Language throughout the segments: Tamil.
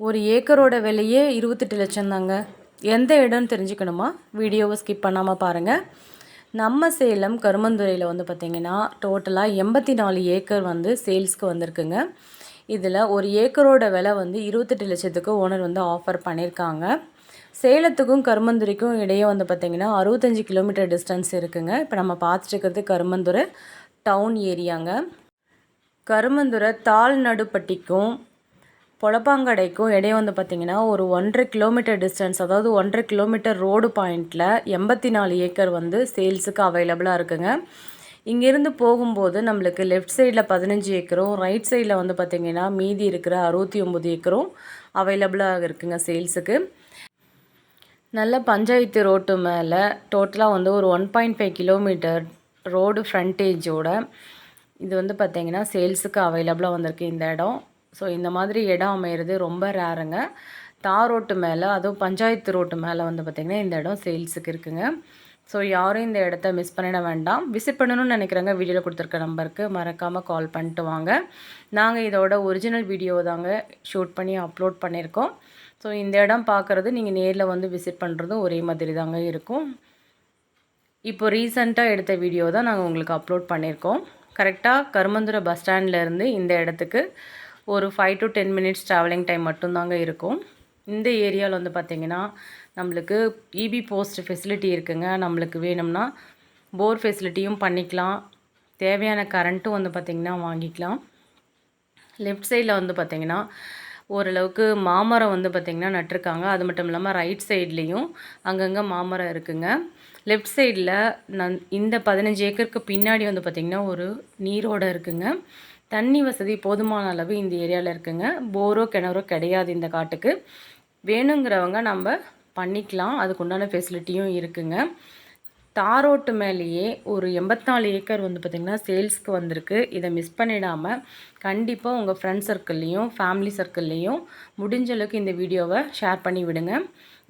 ஒரு ஏக்கரோட விலையே 28 லட்சம் தாங்க. எந்த இடம்னு தெரிஞ்சுக்கணுமா? வீடியோவை ஸ்கிப் பண்ணாமல் பாருங்கள். நம்ம சேலம் கருமந்துறையில் வந்து பார்த்திங்கன்னா டோட்டலாக 84 ஏக்கர் வந்து சேல்ஸ்க்கு வந்திருக்குங்க. இதில் ஒரு ஏக்கரோட விலை வந்து 28 லட்சத்துக்கு ஓனர் வந்து ஆஃபர் பண்ணியிருக்காங்க. சேலத்துக்கும் கருமந்துறைக்கும் இடையே வந்து பார்த்திங்கன்னா 65 கிலோமீட்டர் டிஸ்டன்ஸ் இருக்குங்க. இப்போ நம்ம பார்த்துட்டு கருமந்துறை டவுன் ஏரியாங்க. கருமந்துறை தாழ்நடுப்பட்டிக்கும் பொலப்பாங்கடைக்கும் இடையே வந்து பார்த்திங்கன்னா ஒரு 1.5 கிலோமீட்டர் டிஸ்டன்ஸ், அதாவது 1.5 கிலோமீட்டர் ரோடு பாயிண்டில் 84 ஏக்கர் வந்து சேல்ஸுக்கு அவைலபிளாக இருக்குங்க. இங்கேருந்து போகும்போது நம்மளுக்கு லெஃப்ட் சைடில் 15 ஏக்கரும், ரைட் சைடில் வந்து பார்த்திங்கன்னா மீதி இருக்கிற 69 ஏக்கரும் அவைலபிளாக இருக்குங்க சேல்ஸுக்கு. நல்ல பஞ்சாயத்து ரோட்டு மேலே டோட்டலாக வந்து ஒரு 1.5 கிலோமீட்டர் ரோடு ஃப்ரண்டேஜோட இது வந்து பார்த்திங்கன்னா சேல்ஸுக்கு அவைலபிளாக வந்திருக்கு இந்த இடம். ஸோ இந்த மாதிரி இடம் அமையிறது ரொம்ப ரேருங்க. தார் ரோட்டு மேலே, அதுவும் பஞ்சாயத்து ரோட்டு மேலே வந்து பார்த்திங்கன்னா இந்த இடம் சேல்ஸுக்கு இருக்குங்க. ஸோ யாரும் இந்த இடத்த மிஸ் பண்ணிட வேண்டாம். விசிட் பண்ணணும்னு நினைக்கிறேங்க. வீடியோவில் கொடுத்துருக்க நம்பருக்கு மறக்காமல் கால் பண்ணிட்டு வாங்க. நாங்கள் இதோட ஒரிஜினல் வீடியோ தாங்க ஷூட் பண்ணி அப்லோட் பண்ணியிருக்கோம். ஸோ இந்த இடம் பார்க்குறது நீங்கள் நேரில் வந்து விசிட் பண்ணுறதும் ஒரே மாதிரி தாங்க இருக்கும். இப்போ ரீசெண்டாக எடுத்த வீடியோ தான் நாங்கள் உங்களுக்கு அப்லோட் பண்ணியிருக்கோம். கரெக்டாக கருமந்துறை பஸ் ஸ்டாண்ட்லேருந்து இந்த இடத்துக்கு ஒரு 5 to 10 மினிட்ஸ் ட்ராவலிங் டைம் மட்டும்தாங்க இருக்கும். இந்த ஏரியாவில் வந்து பார்த்திங்கன்னா நம்மளுக்கு இபி போஸ்ட் ஃபெசிலிட்டி இருக்குங்க. நம்மளுக்கு வேணும்னா போர் ஃபெசிலிட்டியும் பண்ணிக்கலாம். தேவையான கரண்ட்டும் வந்து பார்த்திங்கன்னா வாங்கிக்கலாம். லெஃப்ட் சைடில் வந்து பார்த்திங்கன்னா ஓரளவுக்கு மாமரம் வந்து பார்த்திங்கன்னா நட்டிருக்காங்க. அது மட்டும் இல்லாமல் ரைட் சைட்லேயும் அங்கங்கே மாமரம் இருக்குங்க. லெஃப்ட் சைடில் இந்த 15 ஏக்கருக்கு பின்னாடி வந்து பார்த்திங்கன்னா ஒரு நீரோடு இருக்குங்க. தண்ணி வசதி போதுமான அளவு இந்த ஏரியாவில் இருக்குங்க. போரோ கிணறோ கிடையாது இந்த காட்டுக்கு. வேணுங்கிறவங்க நம்ம பண்ணிக்கலாம், அதுக்குண்டான ஃபெசிலிட்டியும் இருக்குங்க. தாரோட்டு மேலேயே ஒரு 84 ஏக்கர் வந்து பார்த்திங்கன்னா சேல்ஸ்க்கு வந்திருக்கு. இதை மிஸ் பண்ணிடாமல் கண்டிப்பாக உங்கள் ஃப்ரெண்ட்ஸ் சர்க்கிள்லேயும் ஃபேமிலி சர்க்கிள்லேயும் முடிஞ்ச அளவுக்கு இந்த வீடியோவை ஷேர் பண்ணி விடுங்க.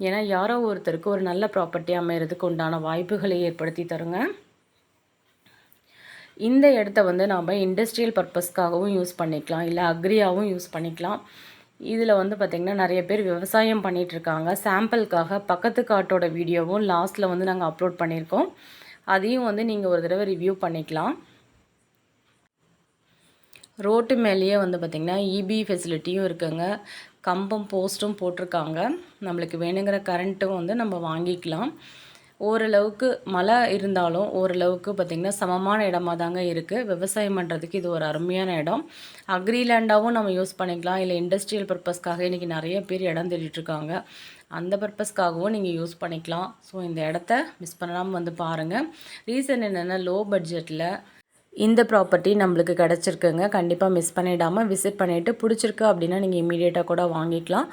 ஏன்னா யாரோ ஒருத்தருக்கு ஒரு நல்ல ப்ராப்பர்ட்டி அமைகிறதுக்கு உண்டான வாய்ப்புகளை ஏற்படுத்தி தருங்க. இந்த இடத்த வந்து நாம் இண்டஸ்ட்ரியல் பர்பஸ்க்காகவும் யூஸ் பண்ணிக்கலாம், இல்லை அக்ரியாகவும் யூஸ் பண்ணிக்கலாம். இதில் வந்து பார்த்திங்கன்னா நிறைய பேர் விவசாயம் பண்ணிகிட்ருக்காங்க. சாம்பிளுக்காக பக்கத்து காட்டோட வீடியோவும் லாஸ்ட்டில் வந்து நாங்கள் அப்லோட் பண்ணியிருக்கோம். அதையும் வந்து நீங்கள் ஒரு தடவை ரிவ்யூ பண்ணிக்கலாம். ரோட்டு மேலேயே வந்து பார்த்திங்கன்னா இபி ஃபெசிலிட்டியும் இருக்குங்க. கம்பம் போஸ்ட்டும் போட்டிருக்காங்க. நம்மளுக்கு வேணுங்கிற கரண்ட்டும் வந்து நம்ம வாங்கிக்கலாம். ஓரளவுக்கு மழை இருந்தாலும் ஓரளவுக்கு பார்த்திங்கன்னா சமமான இடமா தாங்க இருக்குது. விவசாயம் பண்ணுறதுக்கு இது ஒரு அருமையான இடம். அக்ரிலேண்டாகவும் நம்ம யூஸ் பண்ணிக்கலாம், இல்லை இண்டஸ்ட்ரியல் பர்பஸ்க்காக இன்றைக்கி நிறைய பேர் இடம் தேடிட்டுருக்காங்க. அந்த பர்பஸ்க்காகவும் நீங்கள் யூஸ் பண்ணிக்கலாம். ஸோ இந்த இடத்த மிஸ் பண்ணாமல் வந்து பாருங்கள். ரீசன் என்னென்னா லோ பட்ஜெட்டில் இந்த ப்ராப்பர்ட்டி நம்மளுக்கு கிடச்சிருக்குங்க. கண்டிப்பாக மிஸ் பண்ணிடாமல் விசிட் பண்ணிவிட்டு பிடிச்சிருக்கு அப்படின்னா நீங்கள் இமீடியட்டாக கூட வாங்கிக்கலாம்.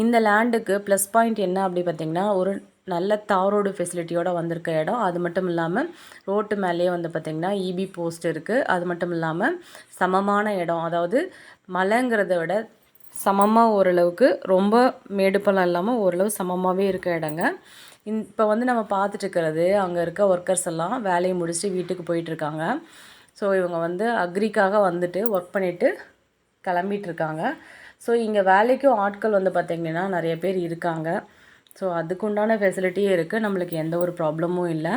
இந்த லேண்டுக்கு ப்ளஸ் பாயிண்ட் என்ன அப்படி பார்த்திங்கன்னா ஒரு நல்ல தாரோடு ஃபெசிலிட்டியோடு வந்திருக்க இடம். அது மட்டும் இல்லாமல் ரோட்டு மேலேயே வந்து பார்த்திங்கன்னா இபி போஸ்ட் இருக்குது. அது மட்டும் இல்லாமல் சமமான இடம், அதாவது மலைங்கிறத விட சமமாக ஓரளவுக்கு ரொம்ப மேடுப்பெல்லாம் இல்லாமல் ஓரளவு சமமாகவே இருக்க இடங்க. இப்போ வந்து நம்ம பார்த்துட்டு இருக்கிறது அங்கே இருக்க ஒர்க்கர்ஸ் எல்லாம் வேலையை முடிச்சுட்டு வீட்டுக்கு போயிட்டுருக்காங்க. ஸோ இவங்க வந்து அக்ரிக்காக வந்துட்டு ஒர்க் பண்ணிவிட்டு கிளம்பிகிட்ருக்காங்க. ஸோ இங்கே வேலைக்கும் ஆட்கள் வந்து பார்த்திங்கன்னா நிறைய பேர் இருக்காங்க. ஸோ அதுக்குண்டான ஃபெசிலிட்டியும் இருக்குது. நம்மளுக்கு எந்த ஒரு ப்ராப்ளமும் இல்லை.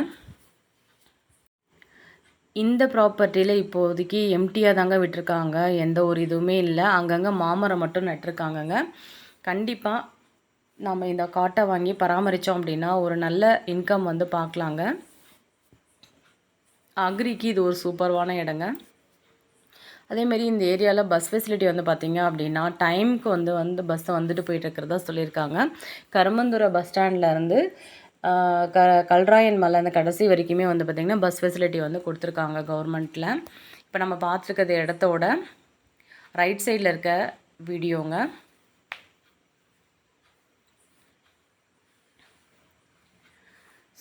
இந்த ப்ராப்பர்ட்டியில் இப்போதைக்கு எம்டியாக தாங்க விட்டுருக்காங்க. எந்த ஒரு இதுவுமே இல்லை. அங்கங்கே மாமரம் மட்டும் நட்டிருக்காங்கங்க. கண்டிப்பாக நம்ம இந்த காட்டை வாங்கி பராமரித்தோம் அப்படின்னா ஒரு நல்ல இன்கம் வந்து பார்க்கலாங்க. அக்ரிக்கு இது ஒரு சூப்பர்வான இடங்க. அதேமாரி இந்த ஏரியாவில் பஸ் ஃபெசிலிட்டி வந்து பார்த்திங்க அப்படின்னா டைமுக்கு வந்து பஸ்ஸை வந்துட்டு போயிட்டுருக்கிறதா சொல்லியிருக்காங்க. கருமந்துறை பஸ் ஸ்டாண்ட்லேருந்து கல்ராயன் மலை அந்த கடைசி வரைக்குமே வந்து பார்த்திங்கன்னா பஸ் ஃபெசிலிட்டி வந்து கொடுத்துருக்காங்க கவர்மெண்ட்டில். இப்போ நம்ம பார்த்துருக்கிறது இடத்தோட ரைட் சைடில் இருக்க வீடியோங்க.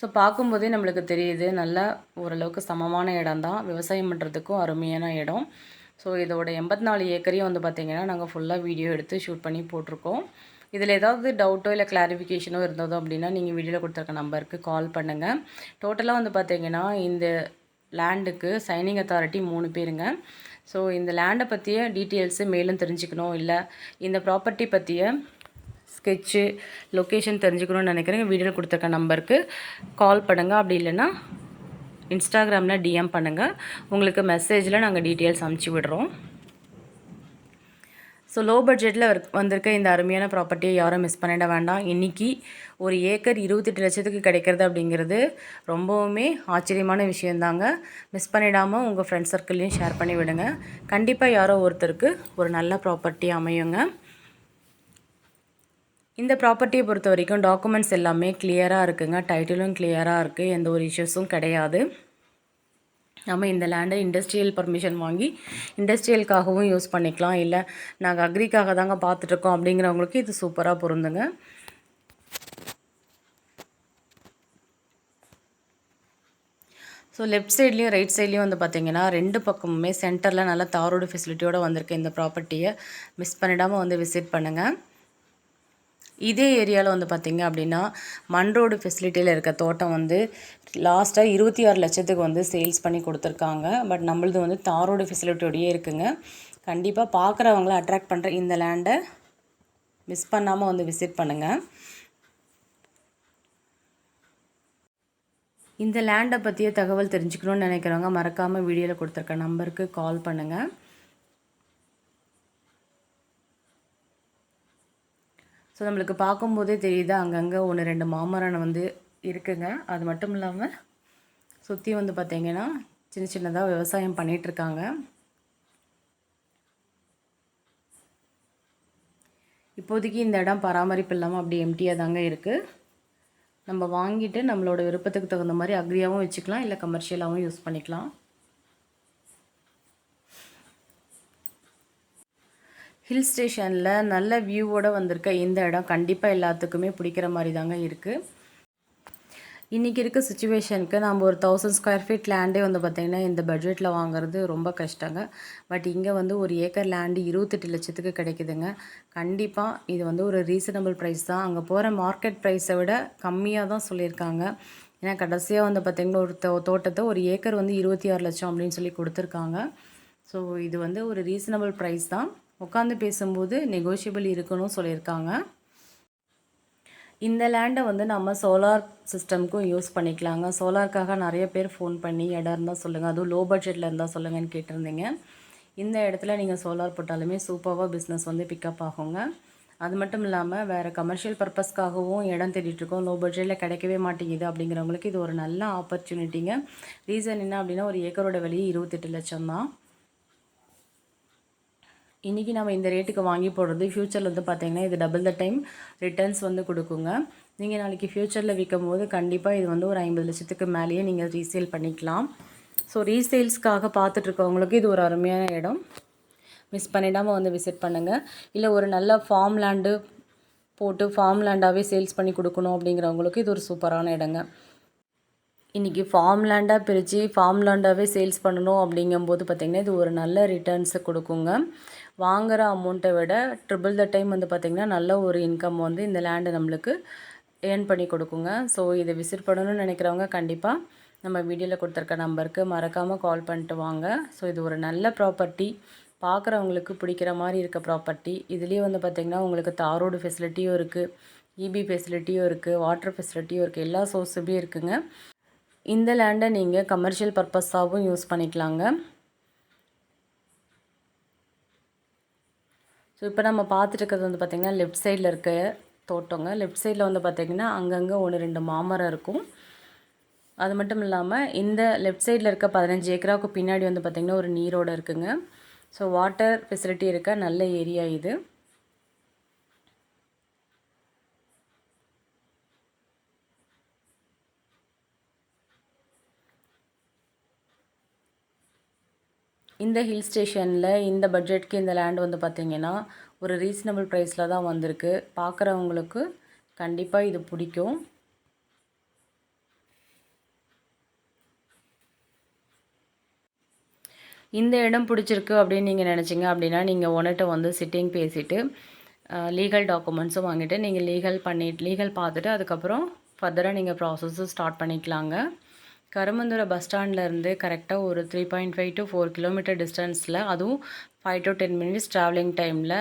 ஸோ பார்க்கும்போதே நம்மளுக்கு தெரியுது நல்லா ஓரளவுக்கு சமமான இடம் தான். விவசாயம் பண்ணுறதுக்கும் அருமையான இடம். ஸோ இதோட 84 ஏக்கரையும் வந்து பார்த்திங்கன்னா நாங்கள் ஃபுல்லாக வீடியோ எடுத்து ஷூட் பண்ணி போட்டிருக்கோம். இதில் ஏதாவது டவுட்டோ இல்லை கிளாரிஃபிகேஷனோ இருந்ததோ அப்படின்னா நீங்கள் வீடியோவில் கொடுத்துருக்க நம்பருக்கு கால் பண்ணுங்கள். டோட்டலாக வந்து பார்த்திங்கன்னா இந்த லேண்டுக்கு சைனிங் அத்தாரிட்டி 3 பேருங்க. ஸோ இந்த லேண்டை பற்றிய டீட்டெயில்ஸு மேலும் தெரிஞ்சுக்கணும், இல்லை இந்த ப்ராப்பர்ட்டி பற்றிய ஸ்கெட்சு லொக்கேஷன் தெரிஞ்சுக்கணும்னு நினைக்கிறேங்க, வீடியோவில் கொடுத்துருக்க நம்பருக்கு கால் பண்ணுங்கள். அப்படி இல்லைன்னா இன்ஸ்டாகிராமில் டிஎம் பண்ணுங்கள். உங்களுக்கு மெசேஜில் நாங்கள் டீட்டெயில்ஸ் அனுப்பிச்சி விடுறோம். ஸோ லோ பட்ஜெட்டில் வந்திருக்க இந்த அருமையான ப்ராப்பர்ட்டியை யாரும் மிஸ் பண்ணிட வேண்டாம். இன்றைக்கி ஒரு ஏக்கர் 28 லட்சத்துக்கு கிடைக்கிறது அப்படிங்கிறது ரொம்பவுமே ஆச்சரியமான விஷயந்தாங்க. மிஸ் பண்ணிடாமல் உங்கள் ஃப்ரெண்ட்ஸ் சர்க்கிள்லையும் ஷேர் பண்ணி விடுங்க. கண்டிப்பாக யாரோ ஒருத்தருக்கு ஒரு நல்ல ப்ராப்பர்ட்டி அமையுங்க. இந்த ப்ராப்பர்ட்டியை பொறுத்த வரைக்கும் டாக்குமெண்ட்ஸ் எல்லாமே கிளியராக இருக்குங்க. டைட்டிலும் கிளியராக இருக்குது. எந்த ஒரு இஷ்யூஸும் கிடையாது. நம்ம இந்த லேண்டை இண்டஸ்ட்ரியல் பர்மிஷன் வாங்கி இண்டஸ்ட்ரியலுக்காகவும் யூஸ் பண்ணிக்கலாம். இல்லை நாங்கள் அக்ரிக்காக தாங்க பார்த்துட்ருக்கோம் அப்படிங்கிறவங்களுக்கு இது சூப்பராக பொருந்துங்க. ஸோ லெஃப்ட் சைட்லேயும் ரைட் சைட்லேயும் வந்து பார்த்திங்கன்னா 2 பக்கமுமே சென்டரில் நல்ல தாரோடு ஃபெசிலிட்டியோடு வந்திருக்கு. இந்த ப்ராப்பர்ட்டியை மிஸ் பண்ணிடாமல் வந்து விசிட் பண்ணுங்கள். இதே ஏரியாவில் வந்து பார்த்திங்க அப்படின்னா மண் ரோடு ஃபெசிலிட்டியில் இருக்க தோட்டம் வந்து லாஸ்ட்டாக 26 லட்சத்துக்கு வந்து சேல்ஸ் பண்ணி கொடுத்துருக்காங்க. பட் நம்மளது வந்து தாரோடு ஃபெசிலிட்டியோடையே இருக்குங்க. கண்டிப்பாக பார்க்குறவங்கள அட்ராக்ட் பண்ணுற இந்த லேண்டை மிஸ் பண்ணாமல் வந்து விசிட் பண்ணுங்கள். இந்த லேண்டை பற்றிய தகவல் தெரிஞ்சுக்கணுன்னு நினைக்கிறவங்க மறக்காமல் வீடியோவில் கொடுத்துருக்க நம்பருக்கு கால் பண்ணுங்கள். ஸோ நம்மளுக்கு பார்க்கும்போதே தெரியுது அங்கங்கே 1-2 மாமரம் வந்து இருக்குங்க. அது மட்டும் இல்லாமல் சுற்றி வந்து பார்த்திங்கன்னா சின்ன சின்னதாக விவசாயம் பண்ணிகிட்ருக்காங்க. இப்போதைக்கு இந்த இடம் பராமரிப்பு இல்லாமல் அப்படி எம்டியாக தாங்க இருக்குது. நம்ம வாங்கிட்டு நம்மளோட விருப்பத்துக்கு தகுந்த மாதிரி அக்ரியாகவும் வச்சுக்கலாம், இல்லை கமர்ஷியலாகவும் யூஸ் பண்ணிக்கலாம். ஹில் ஸ்டேஷனில் நல்ல வியூவோடு வந்திருக்க இந்த இடம் கண்டிப்பாக எல்லாத்துக்குமே பிடிக்கிற மாதிரி தாங்க இருக்குது. இன்றைக்கி இருக்க சுச்சுவேஷனுக்கு நம்ம ஒரு 1000 ஸ்கொயர் ஃபீட் லேண்டே வந்து பார்த்திங்கன்னா இந்த பட்ஜெட்டில் வாங்குறது ரொம்ப கஷ்டங்க. பட் இங்கே வந்து ஒரு ஏக்கர் லேண்டு 28 லட்சத்துக்கு கிடைக்குதுங்க. கண்டிப்பாக இது வந்து ஒரு ரீசனபிள் ப்ரைஸ் தான். அங்கே போகிற மார்க்கெட் ப்ரைஸை விட கம்மியாக தான் சொல்லியிருக்காங்க. ஏன்னா கடைசியாக வந்து பார்த்திங்கன்னா ஒரு தோட்டத்தை ஒரு ஏக்கர் வந்து 26 லட்சம் அப்படின்னு சொல்லி கொடுத்துருக்காங்க. ஸோ இது வந்து ஒரு ரீசனபிள் ப்ரைஸ் தான். உட்காந்து பேசும்போது நெகோஷியபிள் இருக்கணும் சொல்லியிருக்காங்க. இந்த லேண்டை வந்து நம்ம சோலார் சிஸ்டம்க்கும் யூஸ் பண்ணிக்கலாங்க. சோலாருக்காக நிறைய பேர் ஃபோன் பண்ணி இடம் இருந்தால் சொல்லுங்கள், அதுவும் லோ பட்ஜெட்டில் இருந்தால் சொல்லுங்கன்னு கேட்டிருந்தீங்க. இந்த இடத்துல நீங்கள் சோலார் போட்டாலுமே சூப்பராக பிஸ்னஸ் வந்து பிக்கப் ஆகுங்க. அது மட்டும் இல்லாமல் வேறு கமர்ஷியல் பர்பஸ்க்காகவும் இடம் தேடிட்டுருக்கோம், லோ பட்ஜெட்டில் கிடைக்கவே மாட்டேங்குது அப்படிங்கிறவங்களுக்கு இது ஒரு நல்ல ஆப்பர்ச்சுனிட்டிங்க. ரீசன் என்ன அப்படின்னா ஒரு ஏக்கரோட விலையே 28 லட்சம் தான். இன்றைக்கி நம்ம இந்த ரேட்டுக்கு வாங்கி போடுறது ஃப்யூச்சரில் வந்து பார்த்திங்கன்னா இது டபுள் த டைம் ரிட்டர்ன்ஸ் வந்து கொடுக்குங்க. நீங்கள் நாளைக்கு ஃப்யூச்சரில் விற்கும் போது கண்டிப்பாக இது வந்து ஒரு 50 லட்சத்துக்கு மேலேயே நீங்கள் ரீசேல் பண்ணிக்கலாம். ஸோ ரீசேல்ஸ்க்காக பார்த்துட்ருக்கவங்களுக்கு இது ஒரு அருமையான இடம். மிஸ் பண்ணிடாமல் வந்து விசிட் பண்ணுங்கள். இல்லை ஒரு நல்ல ஃபார்ம் லேண்டு போட்டு ஃபார்ம் லேண்டாகவே சேல்ஸ் பண்ணி கொடுக்கணும் அப்படிங்கிறவங்களுக்கு இது ஒரு சூப்பரான இடங்க. இன்றைக்கி ஃபார்ம் லேண்டாக பிரித்து ஃபார்ம் லேண்டாகவே சேல்ஸ் பண்ணணும் அப்படிங்கும்போது பார்த்திங்கன்னா இது ஒரு நல்ல ரிட்டர்ன்ஸை கொடுக்குங்க. வாங்குகிற அமௌண்ட்டை விட ட்ரிபிள் த டைம் வந்து பார்த்திங்கன்னா நல்ல ஒரு இன்கம் வந்து இந்த லேண்டை நம்மளுக்கு ஏர்ன் பண்ணி கொடுக்குங்க. ஸோ இதை விசிட் பண்ணணும்னு நினைக்கிறவங்க கண்டிப்பாக நம்ம வீடியோவில் கொடுத்துருக்க நம்பருக்கு மறக்காமல் கால் பண்ணிட்டு வாங்க. ஸோ இது ஒரு நல்ல ப்ராப்பர்ட்டி, பார்க்குறவங்களுக்கு பிடிக்கிற மாதிரி இருக்க ப்ராப்பர்ட்டி. இதுலேயே வந்து பார்த்திங்கன்னா உங்களுக்கு தாரோடு ஃபெசிலிட்டியும் இருக்குது, இபி ஃபெசிலிட்டியும் இருக்குது, வாட்டர் ஃபெசிலிட்டியும் இருக்குது, எல்லா சோர்ஸுமே இருக்குங்க. இந்த லேண்டை நீங்கள் கமர்ஷியல் பர்பஸாகவும் யூஸ் பண்ணிக்கலாங்க. ஸோ இப்போ நம்ம பார்த்துட்டு இருக்கிறது வந்து பார்த்திங்கன்னா லெஃப்ட் சைடில் இருக்க தோட்டங்க. லெஃப்ட் சைடில் வந்து பார்த்திங்கன்னா அங்கங்கே 1-2 மாமரம் இருக்கும். அது மட்டும் இல்லாமல் இந்த லெஃப்ட் சைடில் இருக்க 15 ஏக்கராவுக்கு பின்னாடி வந்து பார்த்திங்கன்னா ஒரு நீரோடு இருக்குங்க. ஸோ வாட்டர் ஃபெசிலிட்டி இருக்க நல்ல ஏரியா இது. இந்த ஹில் ஸ்டேஷனில் இந்த பட்ஜெட்க்கு இந்த லேண்ட் வந்து பார்த்திங்கன்னா ஒரு ரீசனபிள் ப்ரைஸில் தான் வந்திருக்கு. பார்க்குறவங்களுக்கு கண்டிப்பாக இது பிடிக்கும். இந்த இடம் பிடிச்சிருக்கு அப்படின்னு நீங்கள் நினச்சிங்க அப்படின்னா நீங்கள் ஓனர்கிட்ட வந்து சிட்டிங் பேசிவிட்டு லீகல் டாக்குமெண்ட்ஸும் வாங்கிட்டு நீங்கள் லீகல் பார்த்துட்டு அதுக்கப்புறம் ஃபர்தராக நீங்கள் ப்ராசஸும் ஸ்டார்ட் பண்ணிக்கலாங்க. கருமந்துறை பஸ் ஸ்டாண்ட்லேருந்து கரெக்டாக ஒரு 3.5 to 4 கிலோமீட்டர் டிஸ்டன்ஸில், அதுவும் 5 to 10 மினிட்ஸ் ட்ராவலிங் டைமில்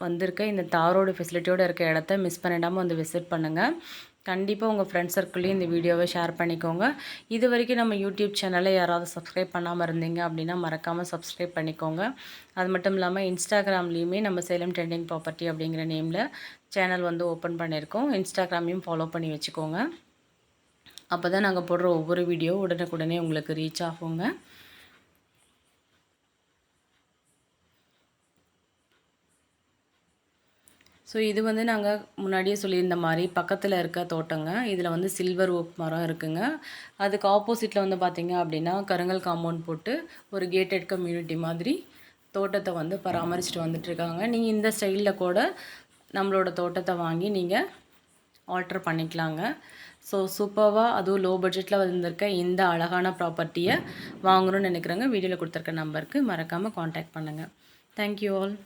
வந்திருக்க இந்த தாரோட ஃபெசிலிட்டியோடு இருக்க இடத்த மிஸ் பண்ணிடாமல் வந்து விசிட் பண்ணுங்கள். கண்டிப்பாக உங்கள் ஃப்ரெண்ட்ஸ் சர்க்கிள்லேயும் இந்த வீடியோவை ஷேர் பண்ணிக்கோங்க. இது வரைக்கும் நம்ம யூடியூப் சேனலை யாராவது சப்ஸ்கிரைப் பண்ணாமல் இருந்தீங்க அப்படின்னா மறக்காமல் சப்ஸ்கிரைப் பண்ணிக்கோங்க. அது மட்டும் இல்லாமல் இன்ஸ்டாகிராம்லேயுமே நம்ம சேலம் ட்ரெண்டிங் ப்ராப்பர்ட்டி அப்படிங்கிற நேமில் சேனல் வந்து ஓப்பன் பண்ணியிருக்கோம். இன்ஸ்டாகிராமையும் ஃபாலோ பண்ணி வச்சுக்கோங்க. அப்போ தான் நாங்கள் போடுற ஒவ்வொரு வீடியோ உடனுக்குடனே உங்களுக்கு ரீச் ஆகுங்க. ஸோ இது வந்து நாங்கள் முன்னாடியே சொல்லியிருந்த மாதிரி பக்கத்தில் இருக்க தோட்டங்க. இதில் வந்து சில்வர் ஓக் மரம் இருக்குங்க. அதுக்கு ஆப்போசிட்டில் வந்து பார்த்திங்க அப்படின்னா கருங்கல் காம்பவுண்ட் போட்டு ஒரு கேட்டட் கம்யூனிட்டி மாதிரி தோட்டத்தை வந்து பராமரிச்சுட்டு வந்துட்டுருக்காங்க. நீங்கள் இந்த ஸ்டைலில் கூட நம்மளோட தோட்டத்தை வாங்கி நீங்கள் ஆல்டர் பண்ணிக்கலாங்க. ஸோ சூப்பராக அதுவும் லோ பட்ஜெட்டில் வந்திருக்க இந்த அழகான ப்ராப்பர்ட்டியை வாங்கணும்னு நினைக்கிறேங்க. வீடியோவில் கொடுத்துருக்க நம்பருக்கு மறக்காமல் காண்டாக்ட் பண்ணுங்கள். Thank you all.